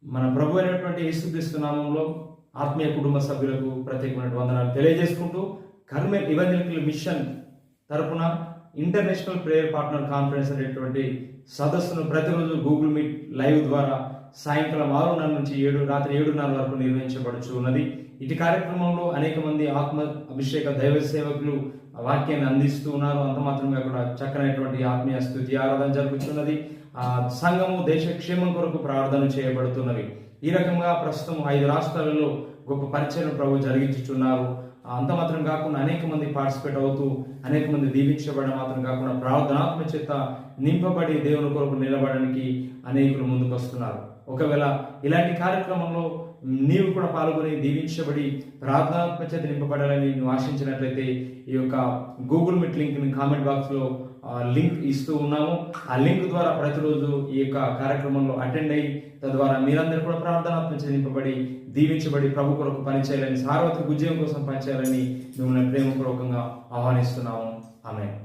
మన ప్రభు అయినటువంటి యేసుక్రీస్తు నామంలో ఆత్మీయ కుటుంబ సభ్యులకు ప్రత్యేకమైన వందనాలు తెలియజేసుకుంటూ కర్మెల్ ఇవాంజలికల్ మిషన్ తరపున ఇంటర్నేషనల్ ప్రేయర్ పార్ట్నర్ కాన్ఫరెన్స్ అనేటువంటి సదస్సును ప్రతిరోజు గూగుల్ మీట్ లైవ్ ద్వారా సాయంకాలం 6:30 నుంచి రాత్రి 7:30 వరకు నిర్వహించబడుచు ఉన్నది. ఇటు కార్యక్రమంలో అనేక మంది ఆత్మ అభిషేక దైవ సేవకులు వాక్యాన్ని అందిస్తూ ఉన్నారు. అంత మాత్రమే అక్కడ చక్కనైనటువంటి ఆత్మీయ స్తుతి ఆరాధన జరుగుతున్నది. సంఘము దేశ క్షేమం కొరకు ప్రార్థన చేయబడుతున్నవి. ఈ రకంగా ప్రస్తుతం 5 రాష్ట్రాలలో గొప్ప పరిచయం ప్రభు జరిగించుచున్నారు. అంత మాత్రం కాకుండా అనేక మంది పార్టిసిపేట్ అవుతూ అనేక మంది దీవించబడడం మాత్రం కాకుండా ప్రార్థనాత్మ చేత నింపబడి దేవుని కొరకు నిలబడడానికి అనేకులు ముందుకు వస్తున్నారు. ఒకవేళ ఇలాంటి కార్యక్రమంలో నీవు కూడా పాల్గొని దీవించబడి ప్రార్థనాత్మ చేత నింపబడాలని నువ్వు ఆశించినట్లయితే ఈ యొక్క గూగుల్ మీట్ లింక్ ని కామెంట్ బాక్స్ లో లింక్ ఇస్తూ ఉన్నాము. ఆ లింక్ ద్వారా ప్రతిరోజు ఈ యొక్క కార్యక్రమంలో అటెండ్ అయ్యి తద్వారా మీరందరూ కూడా ప్రార్థనాత్మ చేత నింపబడి దీవించబడి ప్రభు కొరకు పనిచేయాలని, సార్వత్రిక ఉద్యోగం కోసం పనిచేయాలని మిమ్మల్ని ప్రేమపూర్వకంగా ఆహ్వానిస్తున్నాము. ఆమేన్.